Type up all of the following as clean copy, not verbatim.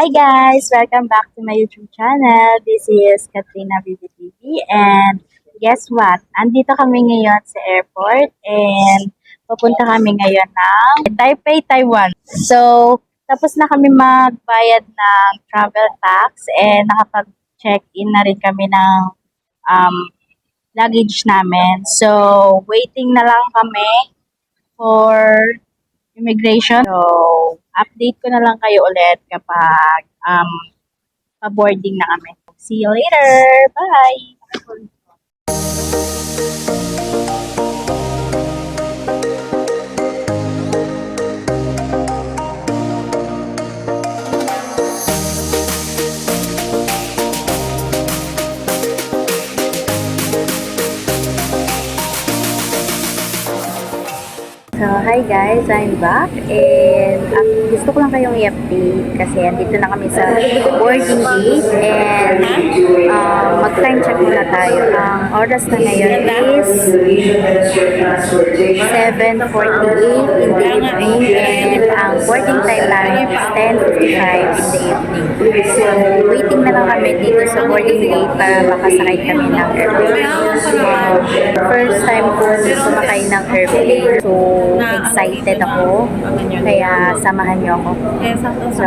Hi guys! Welcome back to my YouTube channel. This is Katrina BBTV and guess what? Andito kami ngayon sa airport and pupunta kami ngayon ng Taipei, Taiwan. So, tapos na kami magbayad ng travel tax and nakapag-check-in na rin kami ng luggage namin. So, waiting na lang kami for immigration. So, update ko na lang kayo ulit kapag pa-boarding na kami. See you later! Bye! So, hi guys, I'm back and gusto ko lang kayong i-update kasi andito na kami sa boarding gate and mag-time check muna tayo. Ang oras na ngayon is 7:48 in the evening and ang boarding time namin is 10:55 in the evening. So, waiting na lang kami dito sa boarding gate para makasakay kami ng airplane. First time ko sumakay ng airplane. So, excited ako. Kaya samahan niyo ako. So,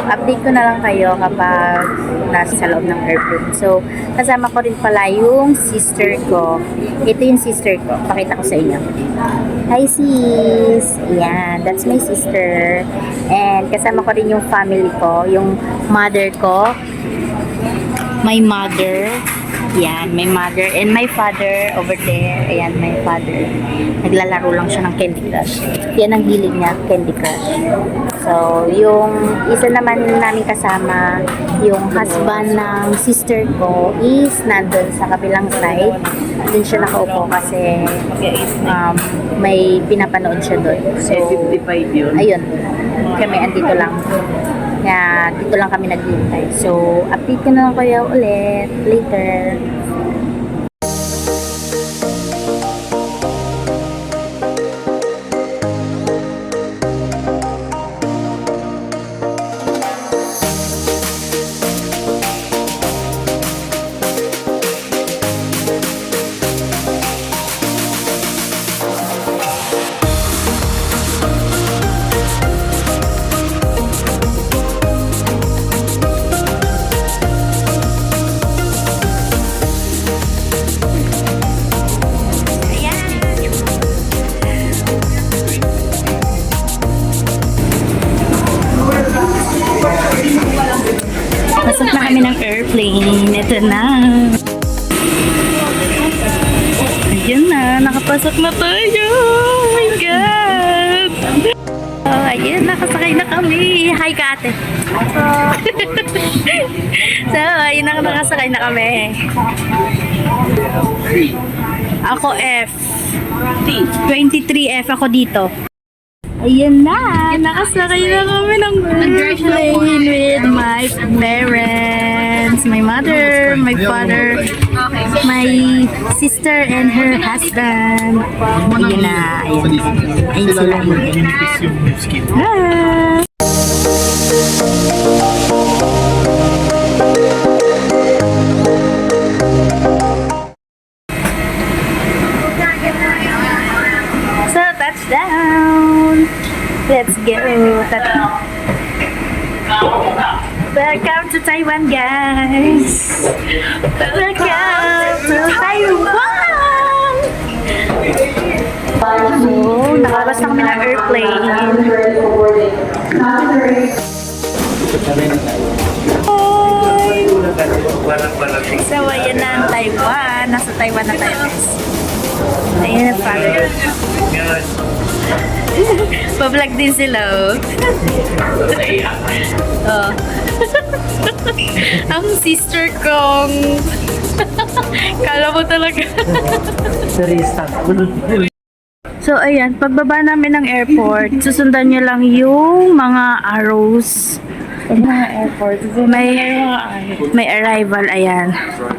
update ko na lang kayo kapag nasa loob ng airplane. So, kasama ko rin pala yung sister ko. Ito yung sister ko. Pakita ko sa inyo. Hi sis! Yan, that's my sister. And kasama ko rin yung family ko. Yung mother ko. My mother. Yan, my mother and my father over there. Ayan, my father. Naglalaro lang siya ng Candy Crush. Yan ang hilig niya, Candy Crush. So, yung isa naman namin kasama, yung husband ng sister ko is nandun sa kabilang side. Doon siya nakaupo kasi may pinapanood siya doon. So, ayun. Kami andito lang. Kaya dito lang kami naghihintay. So, update ko na lang kayo ulit later. Pasok na kami ng airplane. Ito na. Ayun na. Nakapasok na tayo. Oh my God. Oh, ayun. Nakasakay na kami. Hi ka ate. So, ayun na. Nakasakay na kami. Ako F. 23F ako dito. Ayun na, nakasakay na kami ng airplane with my parents, my mother, my father, my sister, and her husband. Ayun na, ayun. Ayun sila. Ah. So, touchdown! Let's go! Welcome to Taiwan, guys! Welcome to Taiwan! So, nakalabas na kami ng airplane. Hi! So, ayan na ang Taiwan. Nasa Taiwan na tayo, guys. Ayan ang father. Pa-vlog din sila, oh. Oh. Ang sister kong. Kala mo talaga. So, ayan. Pagbaba namin ng airport, susundan nyo lang yung mga arrows mga airport. May arrival, ayan.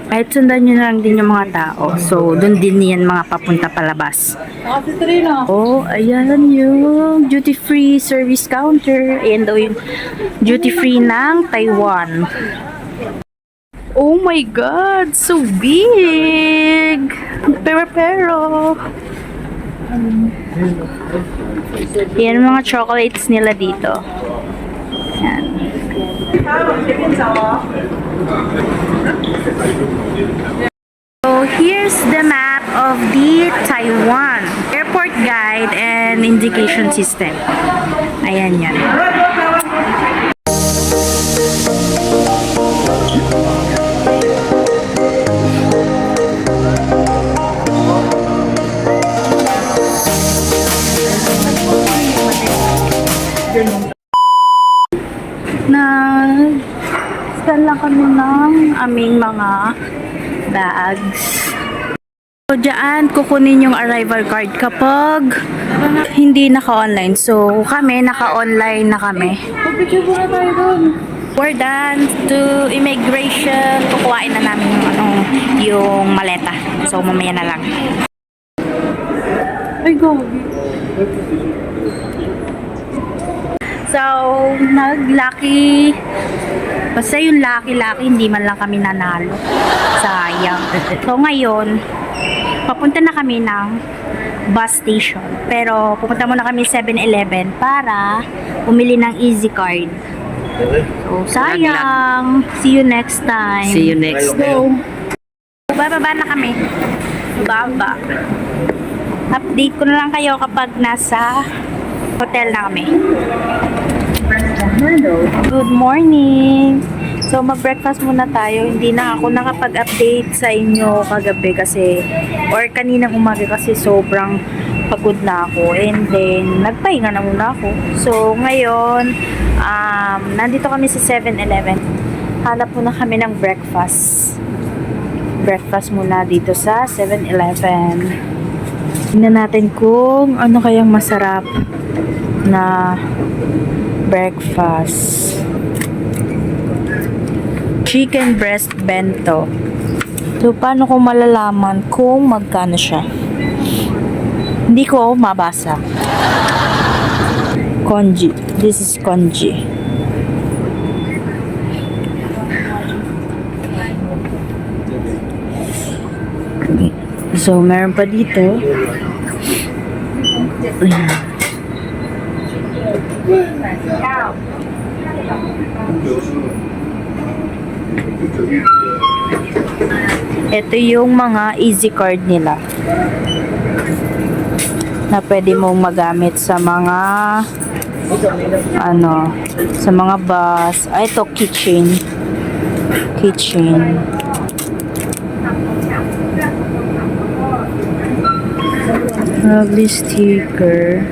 Kahit sundan nyo na lang din yung mga tao. So, dun din yan mga papunta palabas. Kasi 3 na. Oh, ayan yung duty-free service counter. Ayan daw yung duty-free ng Taiwan. Oh my God! So big! Pero. Yan ang mga chocolates nila dito. Yan. So, here's the map of the Taiwan airport guide and indication system. Ayan yan. Scan lang kami ng aming mga bags. So, dyan, kukunin yung arrival card kapag hindi naka-online. So, kami, naka-online na kami. Pagpicture muna tayo doon. We're done to immigration. Kukuhain na namin yung maleta. So, mamaya na lang. Ay, gogi. So, nag-lucky. Basta yung lucky, hindi man lang kami nanalo. Sayang. So, ngayon, papunta na kami ng bus station. Pero, pupunta muna kami 7-Eleven para umili ng Easy Card. So, sayang. See you next time. See you next time. Bababa na kami. Baba. Update ko na lang kayo kapag nasa hotel na kami. Good morning! So, mag-breakfast muna tayo. Hindi na ako nakapag-update sa inyo kagabi kasi or kaninang umaga kasi sobrang pagod na ako. And then, nagpahinga na muna ako. So, ngayon, nandito kami sa 7-Eleven. Hanap muna kami ng breakfast. Breakfast muna dito sa 7-Eleven. Tingnan natin kung ano kayang masarap na breakfast. Chicken breast bento. So, paano ko malalaman kung magkano siya? Hindi ko mabasa. Congee. This is congee. So, meron pa dito. Ayan. Ito yung mga easy card nila na pwede mong magamit sa mga sa mga bus. Ito kitchen. Lovely sticker.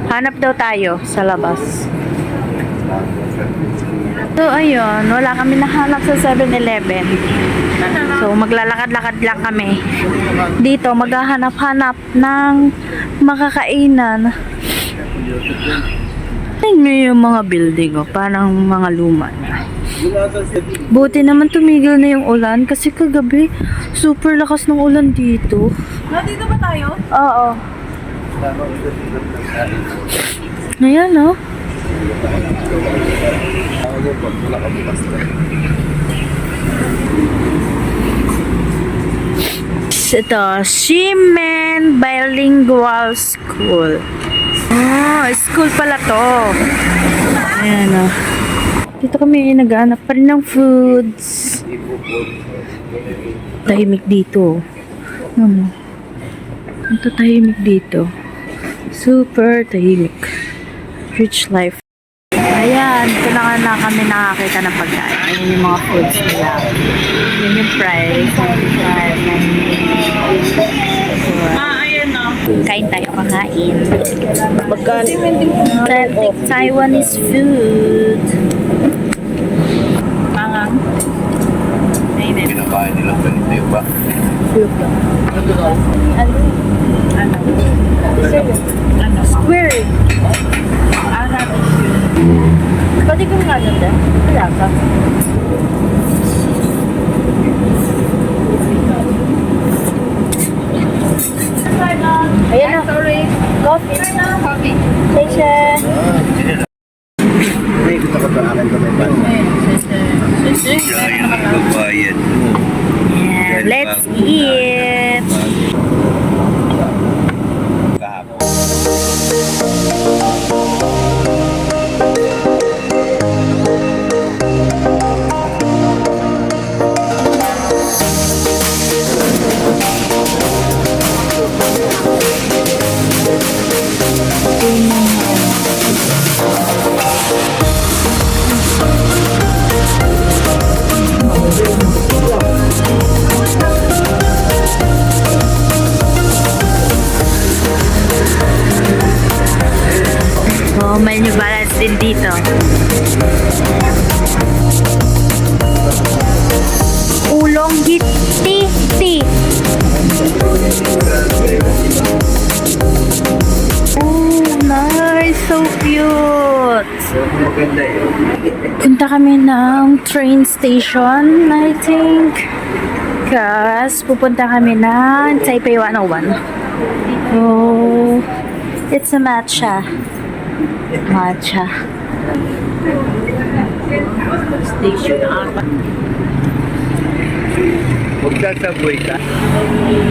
Hanap daw tayo sa labas. So, ayun. Wala kami nahanap sa 7-Eleven. So, maglalakad-lakad lang kami. Dito, maghahanap-hanap ng makakainan. Tingnan nyo yung mga building, oh. Parang mga luma na. Buti naman tumigil na yung ulan kasi kagabi super lakas ng ulan dito. Nandito ba tayo? Oo. Ayan, oh. Ito, Shimen Bilingual School. Oh, school pala to. Ayan, oh. Dito kami naghahanap pa rin ng foods. Tahimik dito. Ito tahimik dito. Super tahimik. Rich life. Ayan, ito na nga kami nakakita ng pagkain. Ayan yung mga foods nila. Ayan yung price. Ayan na. Kain tayo, kakain. Magkano? Authentic Taiwanese food. Pangang. Ayun. Pinakain nila ganito yung ba? Ano? Square. Pwede kong nga ganda. Wala ka. Ayan na. Sorry. Coffee. Coffee. Sasha. May gusto ko sa akin kung may basa. Sisi. Magbayad. Yeah, let's eat. Oh, may New Balance din dito. Ulong giti. Oh, nice. So cute. Maganda yun. Punta kami ng train station, I think. Kasi pupunta kami ng Taipei 101. Oh, it's a matcha. Matcha. Station ata. Magsasaboy ka.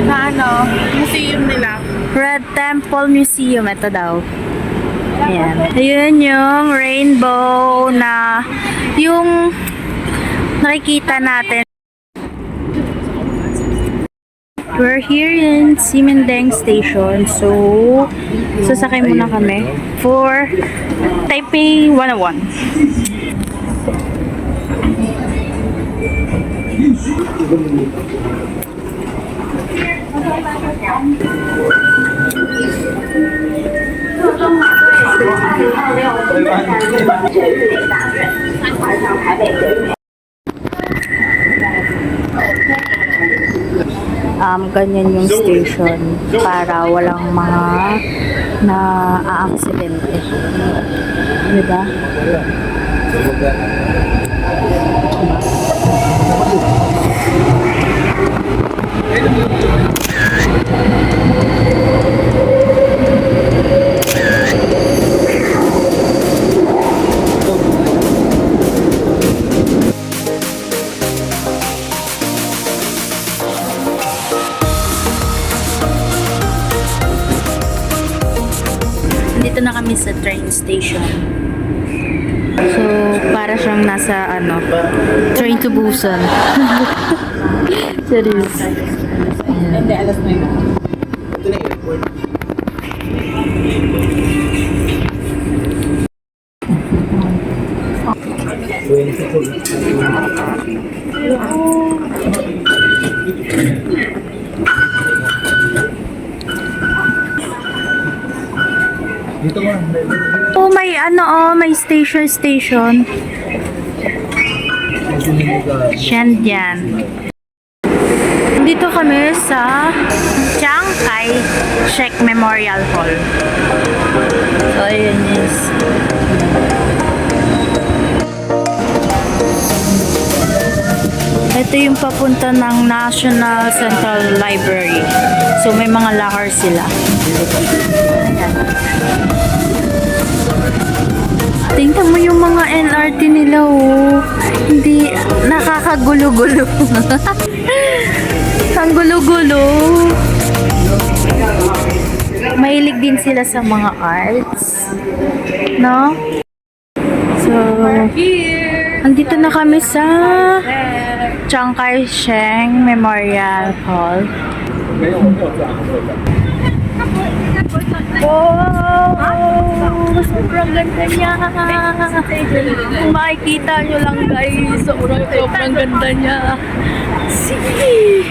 Sa ano? Museum nila. Red Temple Museum, ito daw. Ayan. Ayun yung rainbow na yung nakikita natin. We're here in Simendeng Station. So, sasakay muna kami for Taipei 101. Ganyan yung station para walang mga na-aksidente. Diba? Dito na kami sa train station. So, para siyang nasa train to Busan. Serious. Hindi, alas 9. Ito na airport. Dito mo. Oh, may station. Shenzhen. Dito kami sa Chiang Kai-shek Memorial Hall. So, ayun is. Ito yung papunta ng National Central Library. So, may mga locker sila. Ayan. Tingnan mo yung mga LRT nila, oh. Hindi, nakakagulo-gulo. Ang gulo-gulo. Mahilig din sila sa mga arts. No? So, andito na kami sa Chiang Kai-shek Memorial Hall. Wow! Sobrang ganda niya! Kung makikita nyo lang guys, sobrang ganda niya. See!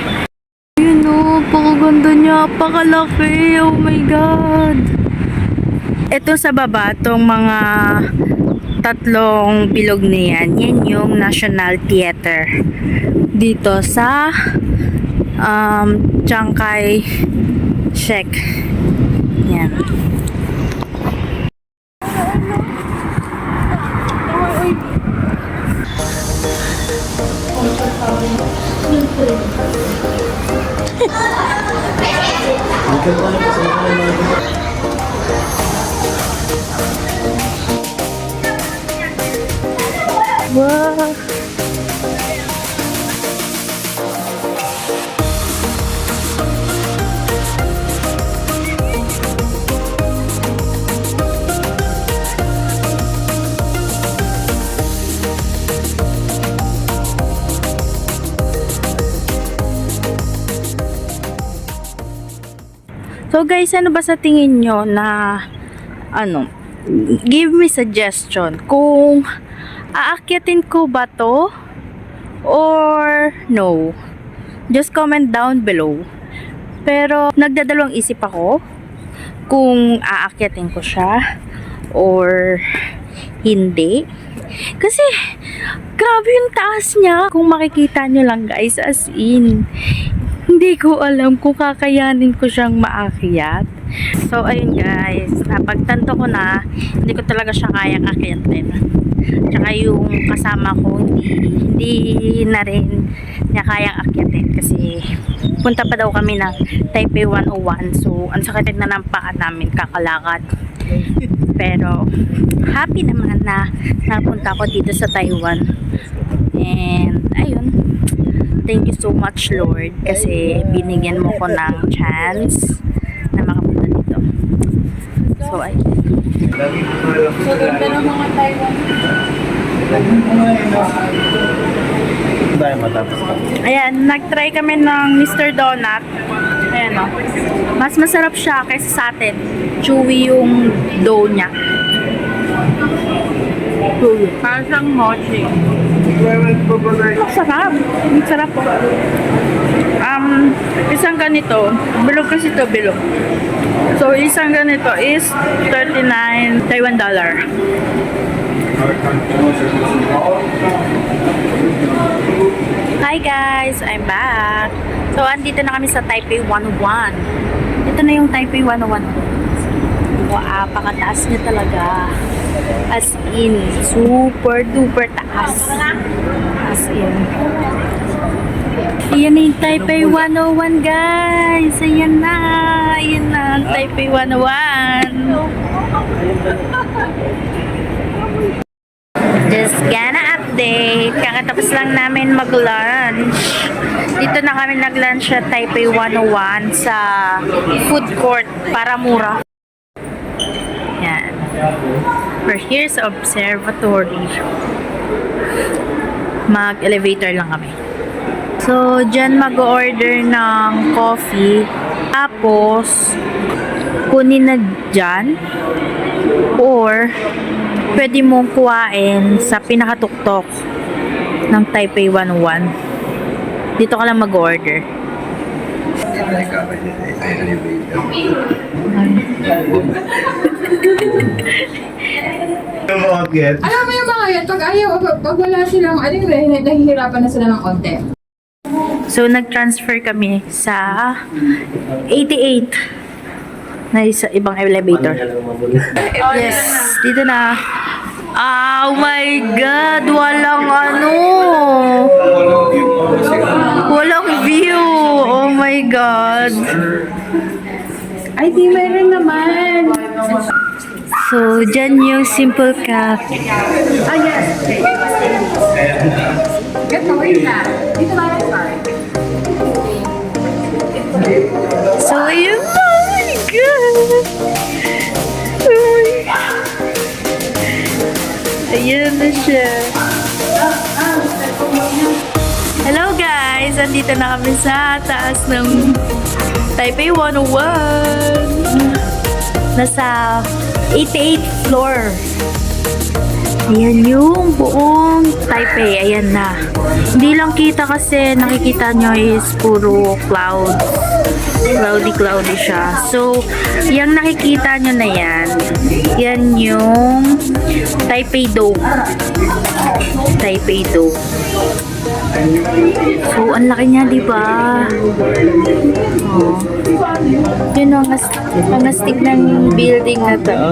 Yun o, pakaganda niya, pakalaki, oh my god! Ito sa baba, tong mga tatlong bilog niyan, yan yung National Theater. Dito sa Chiang Kai-shek. Yan. Wow. So guys, ano ba sa tingin nyo na give me suggestion kung aakyatin ko ba to or no. Just comment down below. Pero nagdadalawang isip ako kung aakyatin ko siya or hindi. Kasi grabe yung taas niya. Kung makikita nyo lang guys, as in hindi ko alam kung kakayanin ko siyang maakyat. So, ayun guys. Napagtanto ko na hindi ko talaga siya kayang akyatin. Tsaka yung kasama ko, hindi na rin niya kayang akyatin. Kasi punta pa daw kami ng Taipei 101. So, ang sakit na ng paa namin kakalakad. Pero, happy naman na napunta ko dito sa Taiwan. And, ayun. Thank you so much Lord kasi binigyan mo ko ng chance na makapunta dito. So ay. So, ganda ng mga Taiwan. Tayo matapos ka. Ayan, nag-try kami ng Mr. Donut. Ayan o. Mas masarap siya kaysa sa atin. Chewy yung dough niya. Parang siyang mochi. Sarap. Sarap po. Isang ganito, bilog kasi ito, bilog. So, isang ganito is 39 Taiwan dollar. Hi guys, I'm back. So, andito na kami sa Taipei 101. Ito na yung Taipei 101. Wow, pakataas niya talaga. As in, super duper taas. As in. Ayan na yung Taipei 101 guys. Ayan na. Ayan na ang Taipei 101. Just gonna update. Kakatapos lang namin mag-lunch. Dito na kami nag-lunch sa Taipei 101 sa food court para mura. Yan. We're here sa observatory. Mag-elevator lang kami. So, dyan mag-order ng coffee. Tapos, kunin na dyan. Or, pwede mong kuhain sa pinakatuktok ng Taipei 101. Dito ka lang mag-order. Alam mo yung mga yan, pag wala silang, nahihirapan na sila ng konti. So, nag-transfer kami sa 88 na sa ibang elevator. Yes, dito na. Oh my God! Walang walang view! Oh my God! Ay, di meron naman. So, dyan yung Simple Cafe. Ah, yes. Get wait na. Dito na lang start. So, ayun. Oh my God! Ayan na siya. Hello guys! Andito na kami sa taas ng Taipei 101. Nasa 88th floor. Ayan yung buong Taipei. Ayan na. Hindi lang kita kasi nakikita nyo is puro clouds. Cloudy siya. So, yung nakikita nyo na yan, yan yung Taipei Dome. Taipei Dome. So, ang laki niya, di ba? Oh. Yun ang astig ng building na to.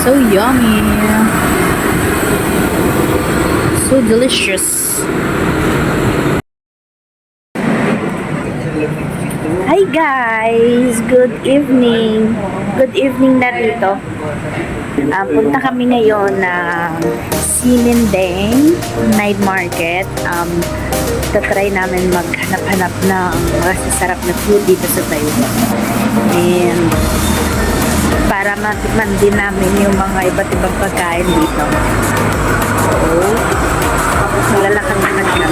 So yummy. So delicious. Hi guys! Good evening! Good evening na dito. Punta kami ngayon ng Sinindeng Night Market. Tatry namin maghanap-hanap ng masasarap na food dito sa Taiwan. And para matikman din namin yung mga iba't ibang pagkain dito. So, malalakad na kami.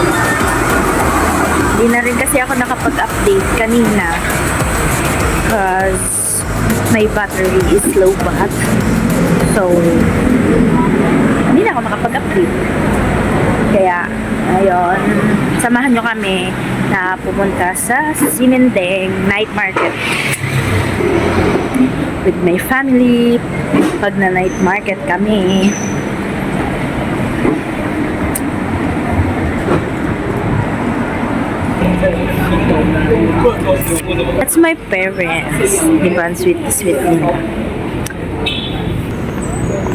Hindi na rin kasi ako nakapag-update kanina because my battery is low bat. So, hindi na ako nakapag-update. Kaya, ngayon, samahan nyo kami na pumunta sa Sinindeng Night Market with my family. Pag na night market kami, that's my parents. Diba? Ang sweet nila.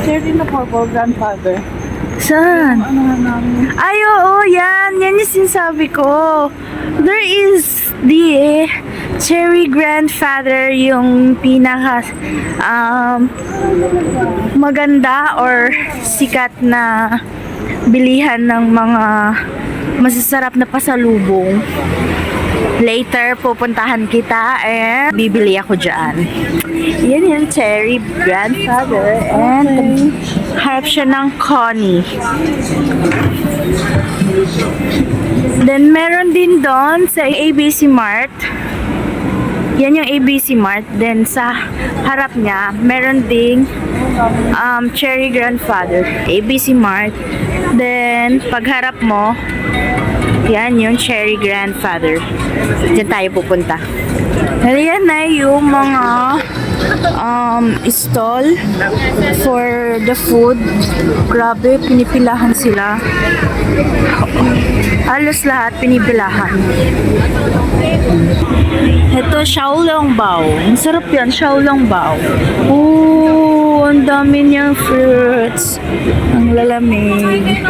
Cherry na purple grandfather. Saan? Ano nga namin? Ay, oo, yan. Yan yung sinasabi ko. There is the cherry grandfather, yung pinaka maganda or sikat na bilihan ng mga masasarap na pasalubong. Later, pupuntahan kita and bibili ako dyan. Yan yung cherry grandfather and harap siya ng Connie. Then, meron din doon sa ABC Mart. Yan yung ABC Mart. Then, sa harap niya, meron ding cherry grandfather. ABC Mart. Then, pagharap mo, yan yung cherry grandfather. Diyan tayo pupunta. Ayan na yung mga stall for the food. Grabe, pinipilahan sila. Halos lahat pinipilahan. Ito, Xiaolongbao. Ang sarap yan, Xiaolongbao. Oh, ang dami niyang fruits. Ang lalamig.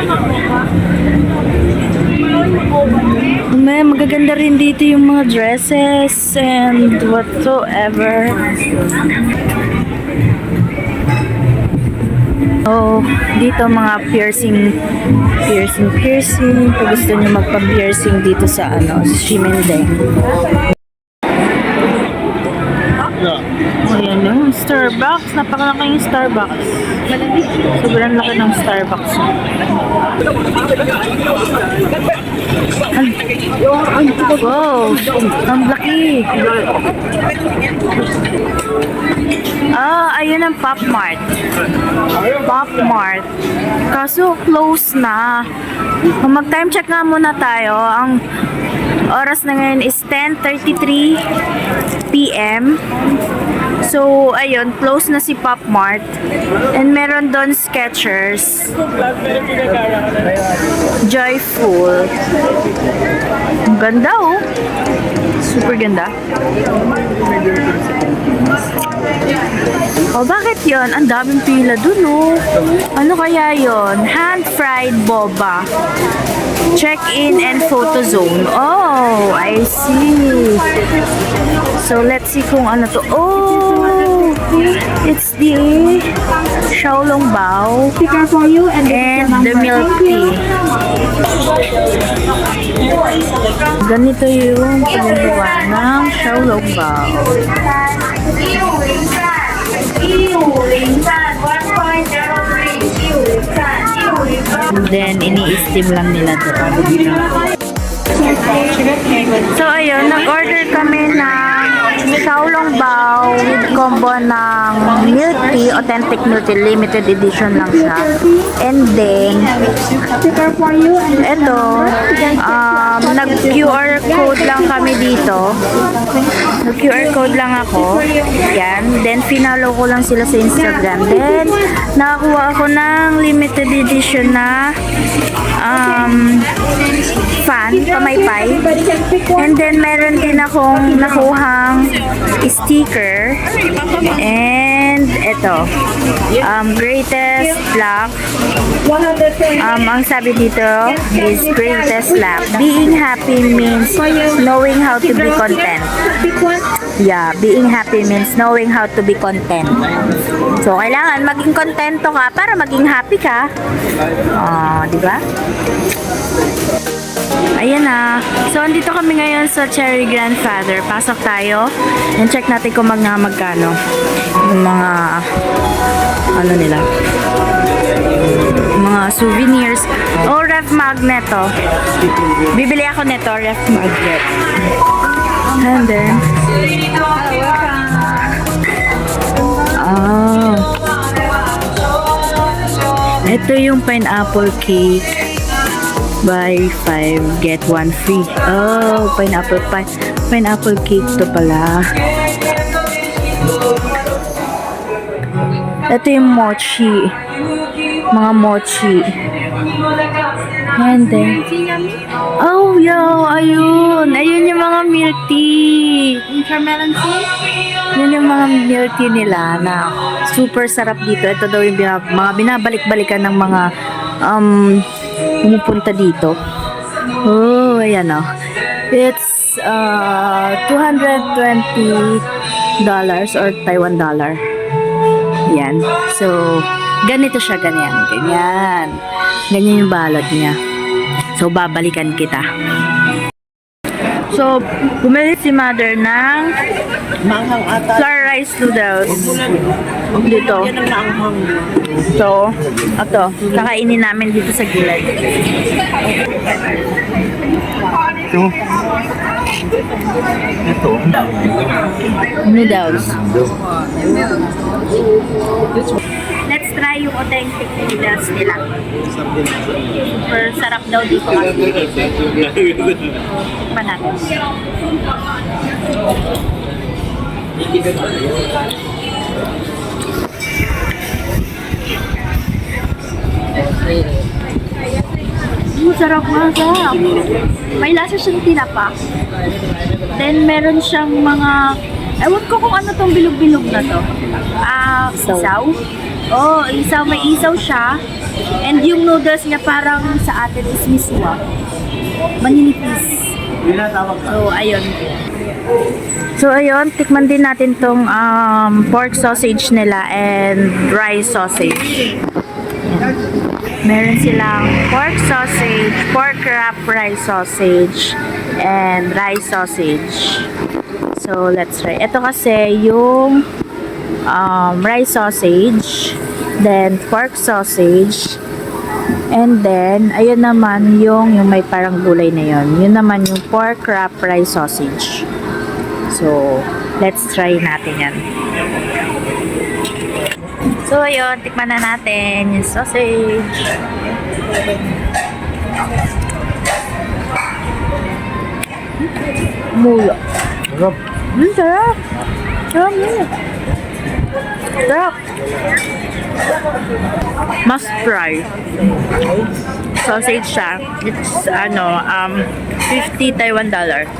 May magaganda rin dito yung mga dresses and whatsoever. Oh, dito mga piercing. Kung gusto niyo magpa-piercing dito sa Sinindeng. Ayan yung Starbucks. Napakalaki yung Starbucks. Sobrang laki ng Starbucks. Wow! Ang laki! Ayun ang Pop Mart. Pop Mart. Kaso close na. Mag-time check nga muna tayo. Ang oras na ngayon is 10:33 PM. So, ayun, close na si Pop Mart. And meron doon Skechers. Joyful. Ang ganda, oh. Super ganda. Oh, bakit yon? Ang daming pila dun, oh. Ano kaya yon? Hand-fried boba. Check-in and photo zone. Oh, I see. So, let's see kung ano to. Oh, it's the Xiaolongbao and the milk tea. Ganito yung paggawa ng Xiaolongbao. And then, ini-steam lang nila doon. So, ayun, nag-order kami ng Xiaolongbao with combo ng milk tea, authentic milk tea, limited edition lang siya. And then, eto, nag-QR code lang kami dito. Nag-QR code lang ako. Yan. Then, finalo ko lang sila sa Instagram. Then, nakakuha ako ng limited edition na fan, pamaypay. And then, meron din akong nakuhang sticker. And, Ito. Greatest luck. Ang sabi dito is greatest luck. Being happy means knowing how to be content. Yeah, being happy means knowing how to be content. So, kailangan maging kontento ka para maging happy ka. Di ba? Ayan na. So, andito kami ngayon sa Cherry Grandfather. Pasok tayo. And check natin kung magkano. Yung mga, ano nila. Mga souvenirs. Oh, ref magnet, oh. Bibili ako nito, ref magnet. And then, ito yung pineapple cake. Buy 5, get 1 free. Oh, pineapple cake to pala. Ito yung mochi. Mga mochi. And then, oh, yo, ayun. Ayun yung mga milk tea. Watermelon tea? Yun yung mga milk tea nila na super sarap dito. Ito daw yung mga binabalik-balikan ng mga pumupunta dito. Oh, ayan o. It's $220 or Taiwan dollar. Yan. So, ganito siya, ganyan. Ganyan. Ganyan yung balot niya. So, babalikan kita. So, bumili si mother ng Manghang ata. flour rice noodles. Dito. Yan ang maanghang. So, ito. Kakainin namin dito sa gilid. Ito. Noodles. Let's try yung authentic noodles nila. Super sarap daw dito kasi. Pa natin. Sarap nga, sarap. May lasa siyang tinapa. Then, meron siyang mga... Ewan ko kung ano tong bilog-bilog na to. Isaw? Oh, isaw. May isaw siya. And yung noodles niya parang sa atin is miswa. Maninipis. So, ayun. So, ayun. Tikman din natin tong pork sausage nila and rice sausage. Ayan. Meron silang pork sausage, pork wrap rice sausage, and rice sausage. So, let's try. Ito kasi yung rice sausage, then pork sausage, and then, ayun naman yung may parang gulay na yun. Yun naman yung pork wrap rice sausage. So, let's try natin yan. So, ayun, tikman na natin yung sausage. Mula. Sarap. Sarap. Sarap yun. Sarap. Must try. Sausage siya. It's, 50 Taiwan dollar.